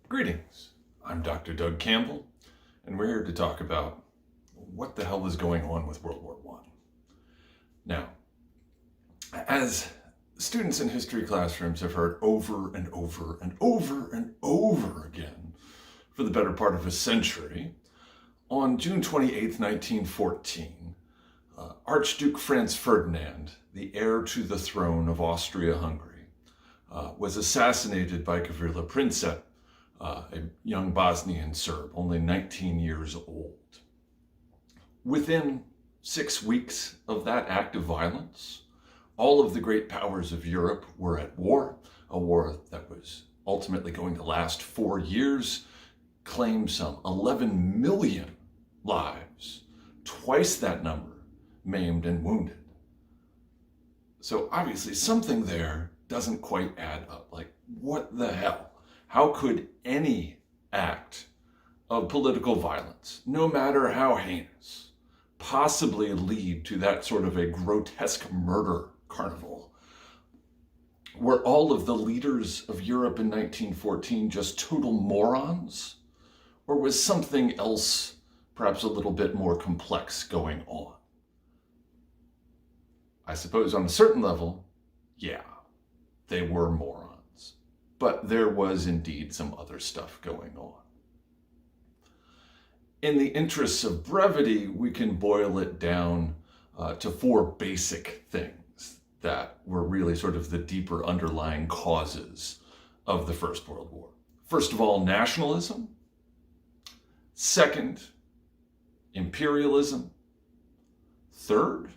Greetings, I'm Dr. Doug Campbell, and we're here to talk about what the hell is going on with World War I. Now, as students in history classrooms have heard over and over and over and over again for the better part of a century, on June 28, 1914, Archduke Franz Ferdinand, the heir to the throne of Austria-Hungary, was assassinated by Gavrila Princip, a young Bosnian Serb, only 19 years old. Within 6 weeks of that act of violence, all of the great powers of Europe were at war, a war that was ultimately going to last 4 years, claimed some 11 million lives, twice that number maimed and wounded. So obviously something there doesn't quite add up. Like, what the hell? How could any act of political violence, no matter how heinous, possibly lead to that sort of a grotesque murder carnival? Were all of the leaders of Europe in 1914 just total morons? Or was something else, perhaps a little bit more complex, going on? I suppose on a certain level, yeah, they were morons. But there was indeed some other stuff going on. In the interests of brevity, we can boil it down to 4 basic things that were really sort of the deeper underlying causes of the First World War. First of all, nationalism. Second, imperialism. Third,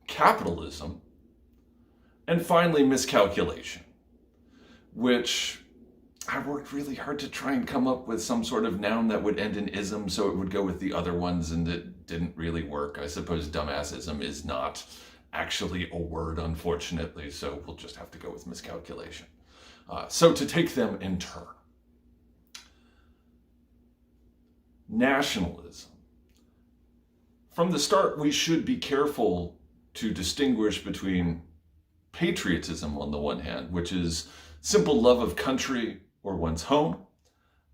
capitalism. And finally, miscalculation, which I worked really hard to try and come up with some sort of noun that would end in ism so it would go with the other ones, and it didn't really work. I suppose dumbassism is not actually a word, unfortunately, so we'll just have to go with miscalculation. So to take them in turn. Nationalism. From the start, we should be careful to distinguish between patriotism on the one hand, which is simple love of country or one's home.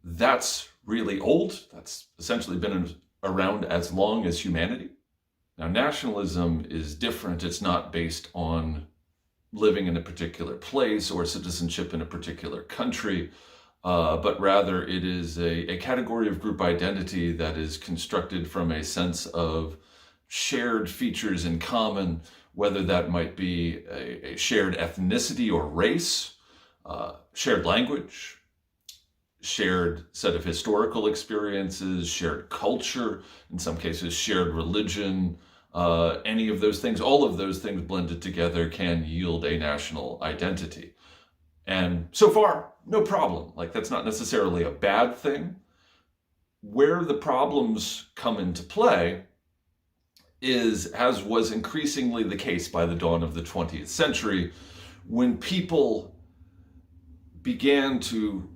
That's really old. That's essentially been around as long as humanity. Now, nationalism is different. It's not based on living in a particular place or citizenship in a particular country, but rather it is a category of group identity that is constructed from a sense of shared features in common, whether that might be a shared ethnicity or race, shared language, shared set of historical experiences, shared culture, in some cases shared religion, any of those things, all of those things blended together can yield a national identity. And so far, no problem. Like, that's not necessarily a bad thing. Where the problems come into play is, as was increasingly the case by the dawn of the 20th century, when people began to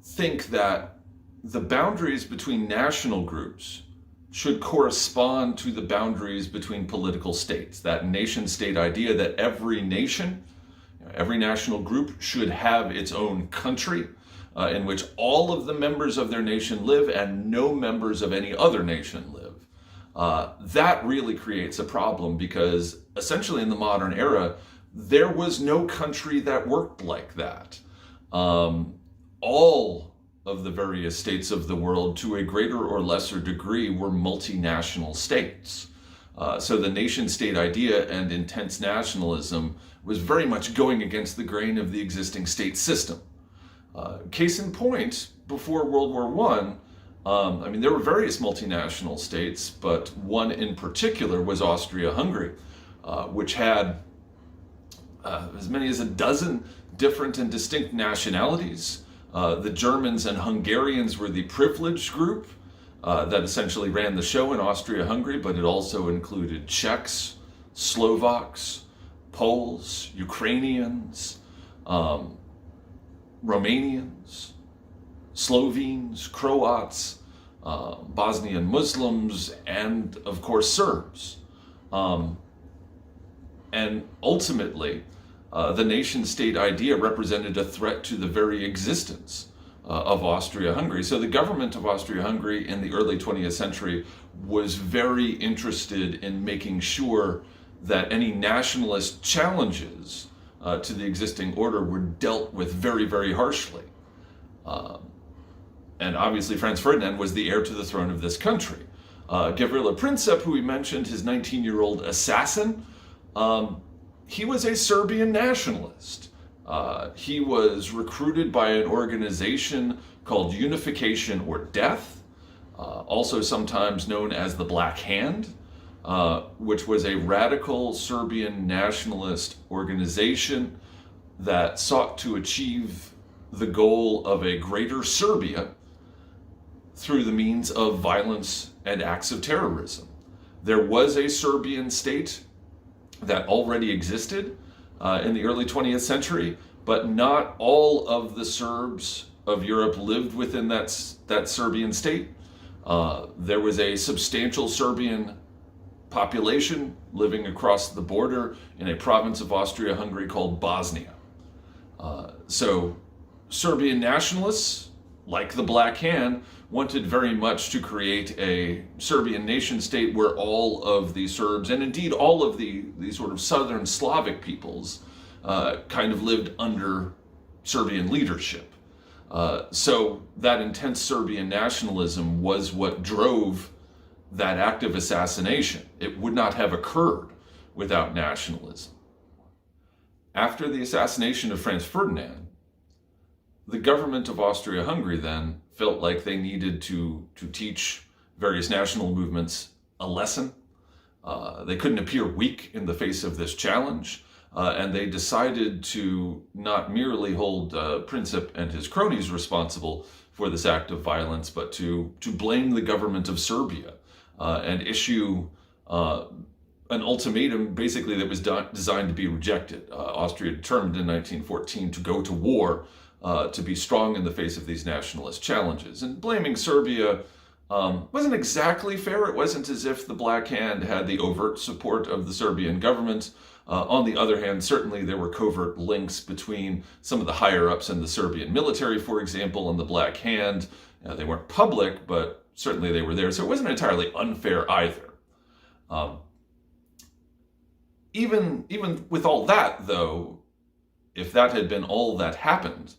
think that the boundaries between national groups should correspond to the boundaries between political states. That nation-state idea that every nation, every national group should have its own country in which all of the members of their nation live and no members of any other nation live. That really creates a problem because essentially in the modern era, there was no country that worked like that. All of the various states of the world, to a greater or lesser degree, were multinational states. So the nation-state idea and intense nationalism was very much going against the grain of the existing state system. Case in point, before World War I mean, there were various multinational states, but one in particular was Austria-Hungary, which had as many as a dozen different and distinct nationalities. The Germans and Hungarians were the privileged group that essentially ran the show in Austria-Hungary, but it also included Czechs, Slovaks, Poles, Ukrainians, Romanians, Slovenes, Croats, Bosnian Muslims, and of course Serbs. And ultimately, the nation-state idea represented a threat to the very existence of Austria-Hungary. So the government of Austria-Hungary in the early 20th century was very interested in making sure that any nationalist challenges to the existing order were dealt with very, very harshly. And obviously Franz Ferdinand was the heir to the throne of this country. Gavrila Princip, who we mentioned, his 19-year-old assassin, he was a Serbian nationalist. He was recruited by an organization called Unification or Death, also sometimes known as the Black Hand, which was a radical Serbian nationalist organization that sought to achieve the goal of a greater Serbia through the means of violence and acts of terrorism. There was a Serbian state that already existed in the early 20th century, but not all of the Serbs of Europe lived within that Serbian state. There was a substantial Serbian population living across the border in a province of Austria-Hungary called Bosnia. So Serbian nationalists, like the Black Hand, wanted very much to create a Serbian nation state where all of the Serbs, and indeed all of the sort of southern Slavic peoples, kind of lived under Serbian leadership. So that intense Serbian nationalism was what drove that act of assassination. It would not have occurred without nationalism. After the assassination of Franz Ferdinand, the government of Austria-Hungary then felt like they needed to teach various national movements a lesson. They couldn't appear weak in the face of this challenge, and they decided to not merely hold Princip and his cronies responsible for this act of violence, but to blame the government of Serbia and issue an ultimatum basically that was designed to be rejected. Austria determined in 1914 to go to war to be strong in the face of these nationalist challenges. And blaming Serbia wasn't exactly fair. It wasn't as if the Black Hand had the overt support of the Serbian government. On the other hand, certainly there were covert links between some of the higher-ups in the Serbian military, for example, and the Black Hand. They weren't public, but certainly they were there. So it wasn't entirely unfair either. Even with all that, though, if that had been all that happened,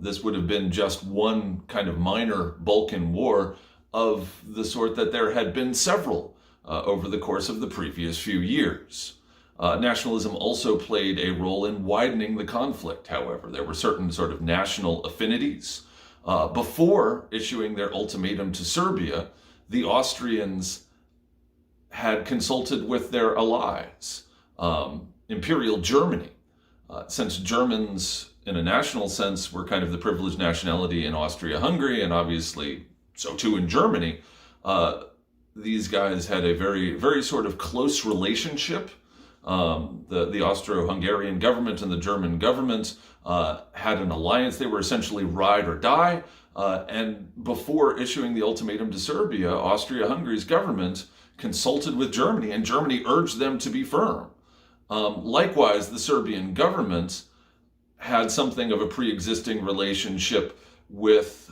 this would have been just one kind of minor Balkan war of the sort that there had been several over the course of the previous few years. Nationalism also played a role in widening the conflict, however. There were certain sort of national affinities. Before issuing their ultimatum to Serbia, the Austrians had consulted with their allies, Imperial Germany. Since Germans, in a national sense, were kind of the privileged nationality in Austria-Hungary, and obviously so too in Germany, these guys had a very, very sort of close relationship. The Austro-Hungarian government and the German government had an alliance. They were essentially ride or die. And before issuing the ultimatum to Serbia, Austria-Hungary's government consulted with Germany, and Germany urged them to be firm. Likewise, the Serbian government had something of a pre-existing relationship with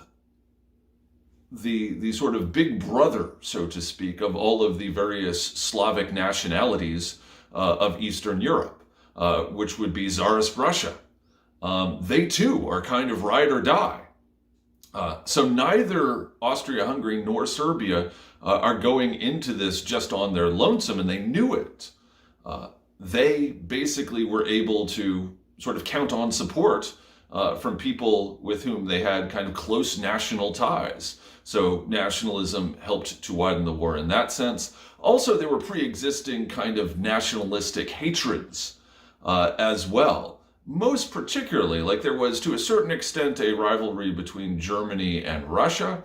the sort of big brother, so to speak, of all of the various Slavic nationalities of Eastern Europe, which would be Tsarist Russia. They too are kind of ride or die. So neither Austria-Hungary nor Serbia are going into this just on their lonesome, and they knew it. They basically were able to sort of count on support from people with whom they had kind of close national ties. So nationalism helped to widen the war in that sense. Also, there were pre-existing kind of nationalistic hatreds as well. Most particularly, like there was to a certain extent a rivalry between Germany and Russia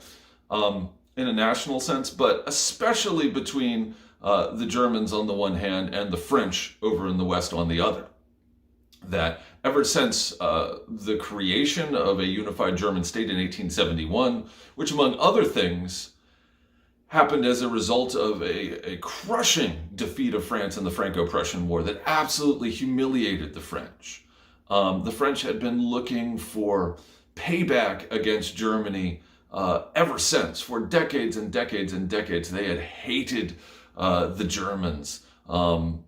in a national sense, but especially between the Germans on the one hand and the French over in the West on the other. That ever since the creation of a unified German state in 1871, which among other things happened as a result of a crushing defeat of France in the Franco-Prussian War that absolutely humiliated the French. The French had been looking for payback against Germany ever since. For decades and decades and decades, they had hated the Germans, and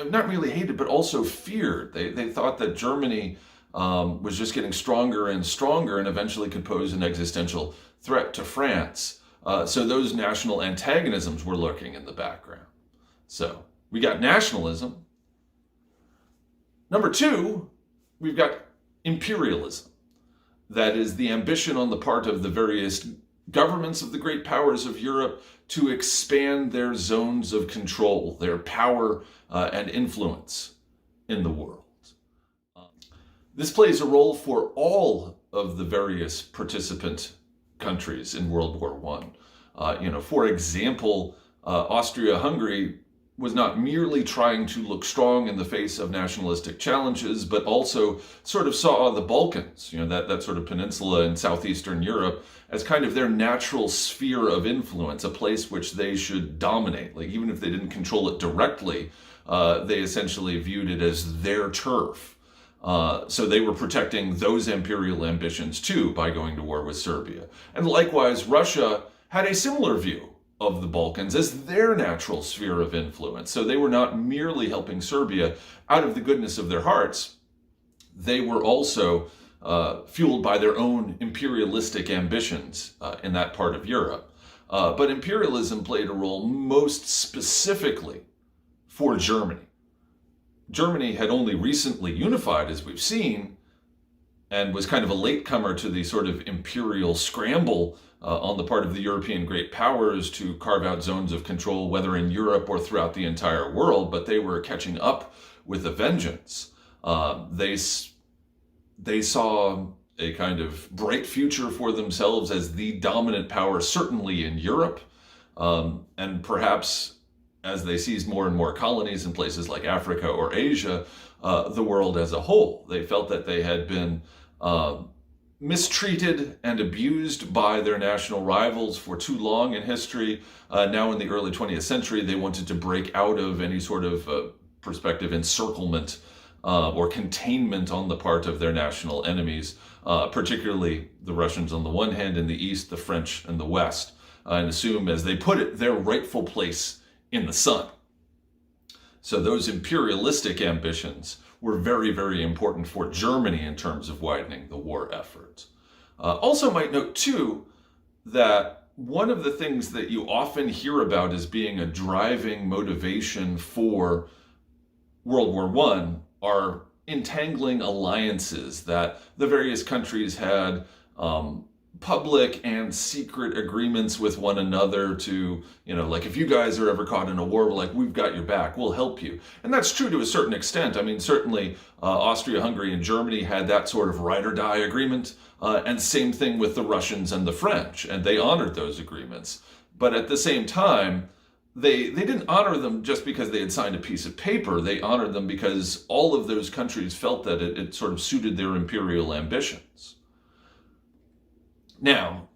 not really hated, but also feared. They thought that Germany was just getting stronger and stronger and eventually could pose an existential threat to France. So those national antagonisms were lurking in the background. So we got nationalism. Number two, we've got imperialism. That is the ambition on the part of the various governments of the great powers of Europe to expand their zones of control, their power and influence in the world. This plays a role for all of the various participant countries in World War I. For example, Austria-Hungary was not merely trying to look strong in the face of nationalistic challenges, but also sort of saw the Balkans, that sort of peninsula in southeastern Europe, as kind of their natural sphere of influence, a place which they should dominate. Like, even if they didn't control it directly, they essentially viewed it as their turf. So they were protecting those imperial ambitions too by going to war with Serbia. And likewise, Russia had a similar view of the Balkans as their natural sphere of influence. So they were not merely helping Serbia out of the goodness of their hearts. They were also fueled by their own imperialistic ambitions in that part of Europe. But imperialism played a role most specifically for Germany. Germany had only recently unified, as we've seen, and was kind of a latecomer to the sort of imperial scramble on the part of the European great powers to carve out zones of control, whether in Europe or throughout the entire world, but they were catching up with a vengeance. They saw a kind of bright future for themselves as the dominant power, certainly in Europe, and perhaps as they seized more and more colonies in places like Africa or Asia, the world as a whole. They felt that they had been mistreated and abused by their national rivals for too long in history. Now in the early 20th century, they wanted to break out of any sort of perspective encirclement or containment on the part of their national enemies, particularly the Russians on the one hand in the East, the French in the West, and assume, as they put it, their rightful place in the sun. So those imperialistic ambitions were very, very important for Germany in terms of widening the war effort. Also might note too that one of the things that you often hear about as being a driving motivation for World War I are entangling alliances that the various countries had public and secret agreements with one another to, like, if you guys are ever caught in a war, we've got your back, we'll help you. And that's true to a certain extent. I mean, certainly Austria-Hungary and Germany had that sort of ride or die agreement, and same thing with the Russians and the French, and they honored those agreements. But at the same time, they didn't honor them just because they had signed a piece of paper. They honored them because all of those countries felt that it sort of suited their imperial ambitions. Now,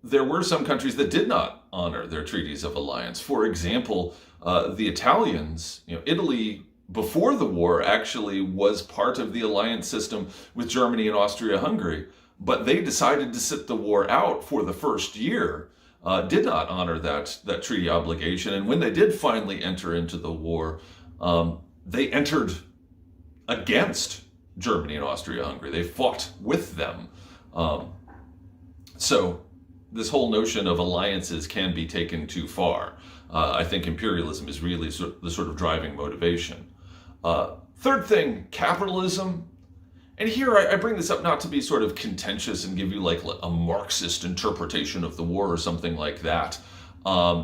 there were some countries that did not honor their treaties of alliance. For example, the Italians, Italy before the war actually was part of the alliance system with Germany and Austria-Hungary, but they decided to sit the war out for the first year, did not honor that treaty obligation. And when they did finally enter into the war, they entered against Germany and Austria-Hungary. They fought with them. So this whole notion of alliances can be taken too far. I think imperialism is really the sort of driving motivation. Third thing, capitalism. And here I bring this up not to be sort of contentious and give you like a Marxist interpretation of the war or something like that.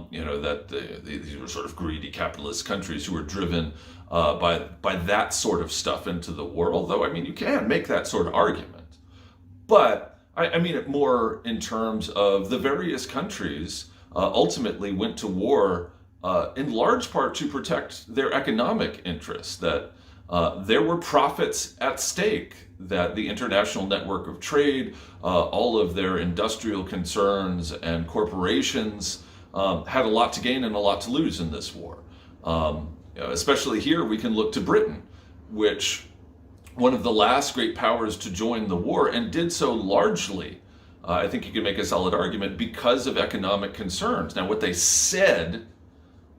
These were sort of greedy capitalist countries who were driven by that sort of stuff into the war. Although, I mean, you can make that sort of argument. But I mean it more in terms of the various countries ultimately went to war in large part to protect their economic interests, that there were profits at stake, that the international network of trade, all of their industrial concerns and corporations had a lot to gain and a lot to lose in this war. Especially here, we can look to Britain, which one of the last great powers to join the war, and did so largely, I think you can make a solid argument, because of economic concerns. Now, what they said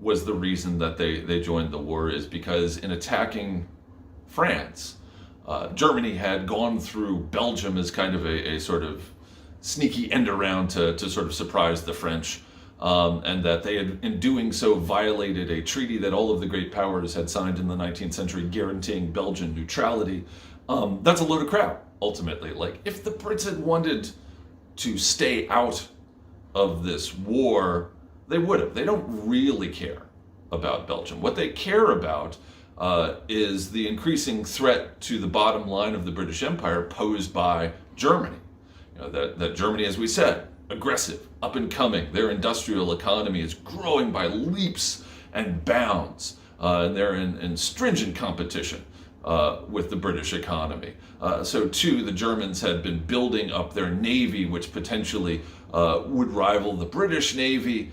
was the reason that they joined the war is because in attacking France, Germany had gone through Belgium as kind of a sort of sneaky end around to sort of surprise the French, and that they had, in doing so, violated a treaty that all of the great powers had signed in the 19th century guaranteeing Belgian neutrality. That's a load of crap, ultimately. Like, if the Brits had wanted to stay out of this war, they would have. They don't really care about Belgium. What they care about is the increasing threat to the bottom line of the British Empire posed by Germany. You know, that Germany, as we said, aggressive, up and coming. Their industrial economy is growing by leaps and bounds, and they're in stringent competition with the British economy. So too, the Germans had been building up their navy, which potentially would rival the British Navy,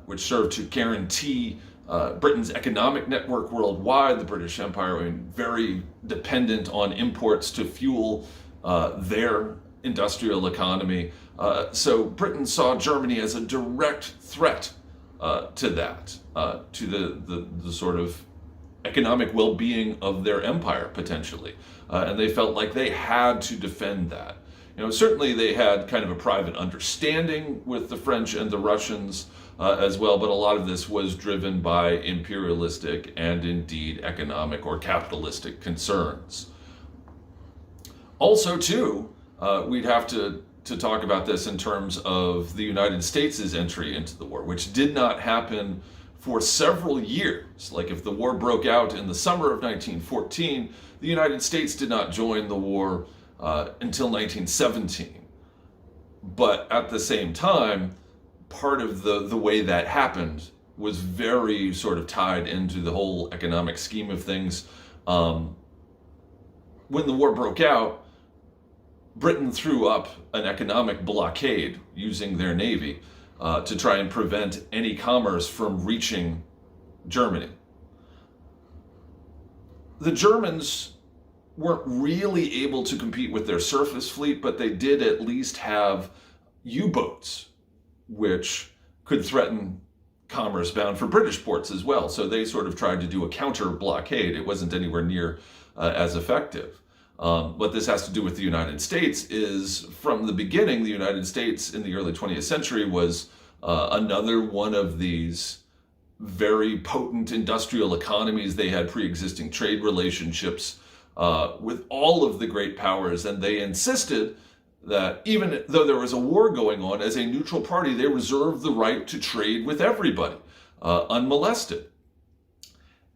which served to guarantee Britain's economic network worldwide. The British Empire, I mean, very dependent on imports to fuel their industrial economy. So Britain saw Germany as a direct threat to that, to the sort of economic well-being of their empire, potentially. And they felt like they had to defend that. You know, certainly they had kind of a private understanding with the French and the Russians as well, but a lot of this was driven by imperialistic and indeed economic or capitalistic concerns. Also, too, we'd have to talk about this in terms of the United States' entry into the war, which did not happen for several years. Like, if the war broke out in the summer of 1914, the United States did not join the war until 1917. But at the same time, part of the way that happened was very sort of tied into the whole economic scheme of things. When the war broke out, Britain threw up an economic blockade using their navy to try and prevent any commerce from reaching Germany. The Germans weren't really able to compete with their surface fleet, but they did at least have U-boats, which could threaten commerce bound for British ports as well. So they sort of tried to do a counter blockade. It wasn't anywhere near as effective. What this has to do with the United States is, from the beginning, the United States in the early 20th century was another one of these very potent industrial economies. They had pre-existing trade relationships with all of the great powers, and they insisted that even though there was a war going on, as a neutral party, they reserved the right to trade with everybody, unmolested.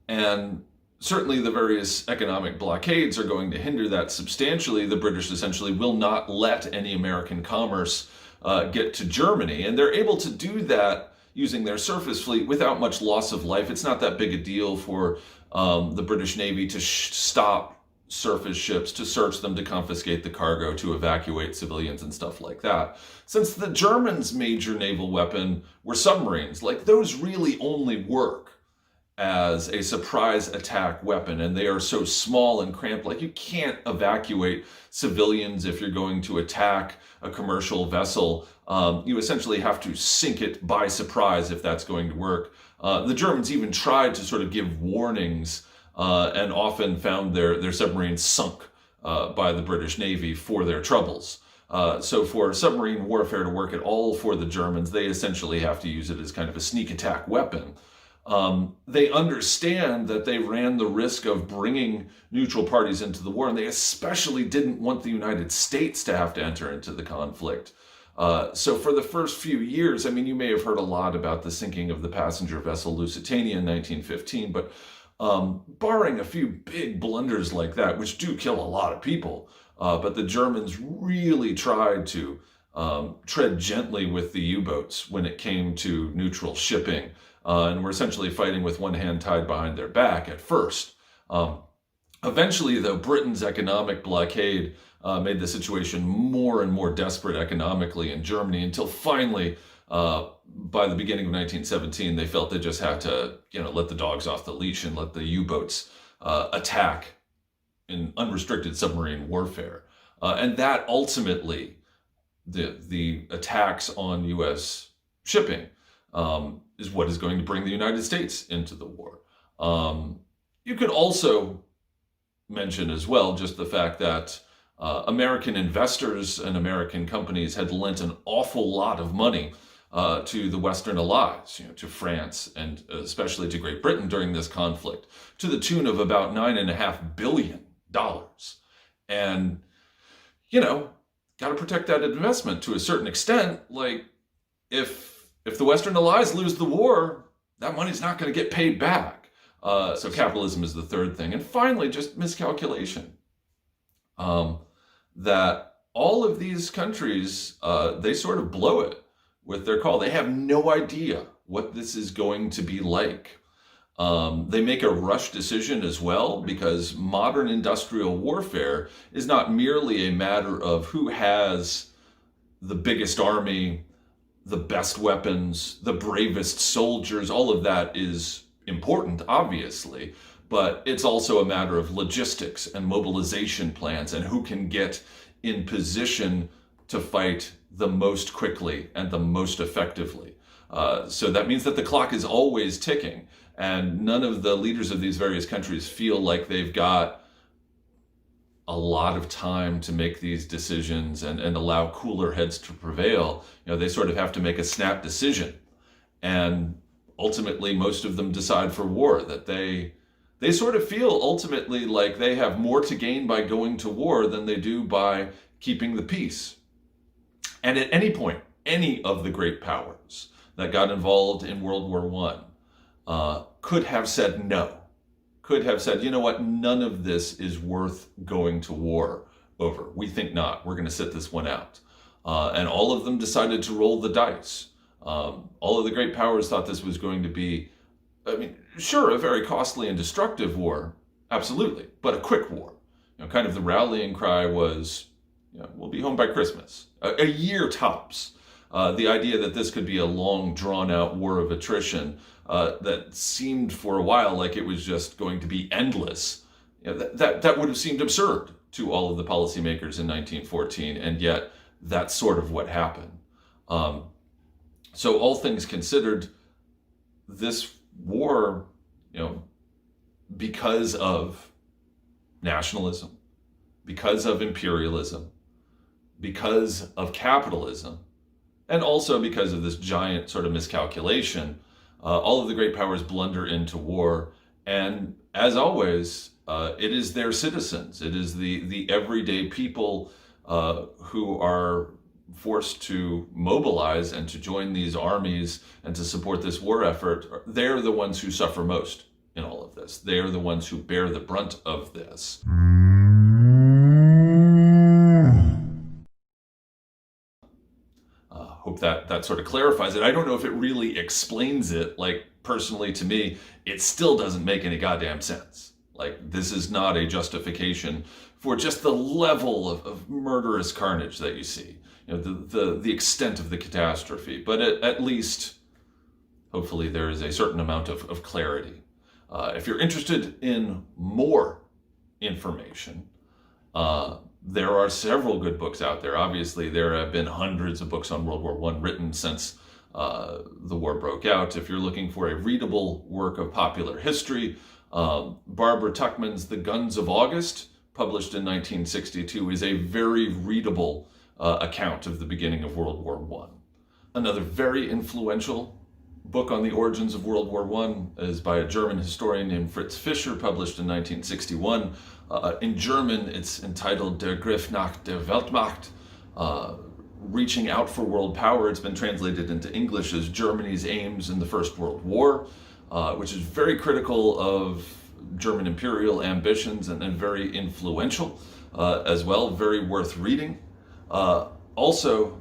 And certainly the various economic blockades are going to hinder that substantially. The British essentially will not let any American commerce get to Germany. And they're able to do that using their surface fleet without much loss of life. It's not that big a deal for the British Navy to stop surface ships, to search them, to confiscate the cargo, to evacuate civilians and stuff like that. Since the Germans' major naval weapon were submarines, like, those really only work as a surprise attack weapon, and they are so small and cramped. Like, you can't evacuate civilians if you're going to attack a commercial vessel. You essentially have to sink it by surprise if that's going to work. The Germans even tried to sort of give warnings and often found their submarines sunk by the British Navy for their troubles. So for submarine warfare to work at all for the Germans, they essentially have to use it as kind of a sneak attack weapon. They understand that they ran the risk of bringing neutral parties into the war, and they especially didn't want the United States to have to enter into the conflict. So for the first few years, I mean, you may have heard a lot about the sinking of the passenger vessel Lusitania in 1915, but barring a few big blunders like that, which do kill a lot of people, but the Germans really tried to tread gently with the U-boats when it came to neutral shipping. And were essentially fighting with one hand tied behind their back at first. Eventually, though, Britain's economic blockade made the situation more and more desperate economically in Germany, until finally, by the beginning of 1917, they felt they just had to, let the dogs off the leash and let the U-boats attack in unrestricted submarine warfare. And that ultimately, the attacks on U.S. shipping is what is going to bring the United States into the war. You could also mention as well just the fact that American investors and American companies had lent an awful lot of money to the Western allies, to France and especially to Great Britain during this conflict, to the tune of about $9.5 billion. And, got to protect that investment to a certain extent. Like, if the Western allies lose the war, that money's not going to get paid back. So capitalism is the third thing. And finally, just miscalculation. That all of these countries, they sort of blow it with their call. They have no idea what this is going to be like. They make a rush decision as well, because modern industrial warfare is not merely a matter of who has the biggest army, the best weapons, the bravest soldiers. All of that is important, obviously, but it's also a matter of logistics and mobilization plans and who can get in position to fight the most quickly and the most effectively. So that means that the clock is always ticking, and none of the leaders of these various countries feel like they've got a lot of time to make these decisions and allow cooler heads to prevail. They sort of have to make a snap decision. And ultimately, most of them decide for war, that they sort of feel ultimately like they have more to gain by going to war than they do by keeping the peace. And at any point, any of the great powers that got involved in World War I could have said no, could have said, you know what, none of this is worth going to war over. We think not. We're going to sit this one out. And all of them decided to roll the dice. All of the great powers thought this was going to be, sure, a very costly and destructive war, absolutely, but a quick war. Kind of the rallying cry was, we'll be home by Christmas, a year tops. The idea that this could be a long, drawn-out war of attrition that seemed for a while like it was just going to be endless, that would have seemed absurd to all of the policymakers in 1914, and yet that's sort of what happened. So all things considered, this war, because of nationalism, because of imperialism, because of capitalism, and also because of this giant sort of miscalculation, all of the great powers blunder into war. And as always, it is their citizens, it is the everyday people who are forced to mobilize and to join these armies and to support this war effort. They're the ones who suffer most in all of this. They are the ones who bear the brunt of this. Hope that sort of clarifies it. I don't know if it really explains it. Like, personally, to me, it still doesn't make any goddamn sense. Like, this is not a justification for just the level of murderous carnage that you see. The extent of the catastrophe. But at least, hopefully, there is a certain amount of clarity. If you're interested in more information, there are several good books out there. Obviously, there have been hundreds of books on World War I written since the war broke out. If you're looking for a readable work of popular history, Barbara Tuchman's The Guns of August, published in 1962, is a very readable account of the beginning of World War I. Another very influential book on the origins of World War I is by a German historian named Fritz Fischer, published in 1961. In German, it's entitled Der Griff nach der Weltmacht, Reaching Out for World Power. It's been translated into English as Germany's Aims in the First World War, which is very critical of German imperial ambitions and very influential as well, very worth reading. Also,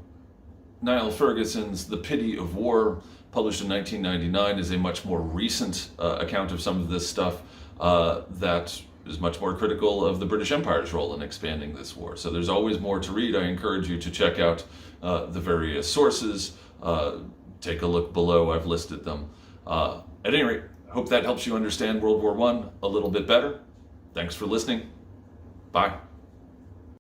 Niall Ferguson's The Pity of War, published in 1999, is a much more recent account of some of this stuff that is much more critical of the British Empire's role in expanding this war. So there's always more to read. I encourage you to check out the various sources. Take a look below. I've listed them. At any rate, hope that helps you understand World War I a little bit better. Thanks for listening. Bye.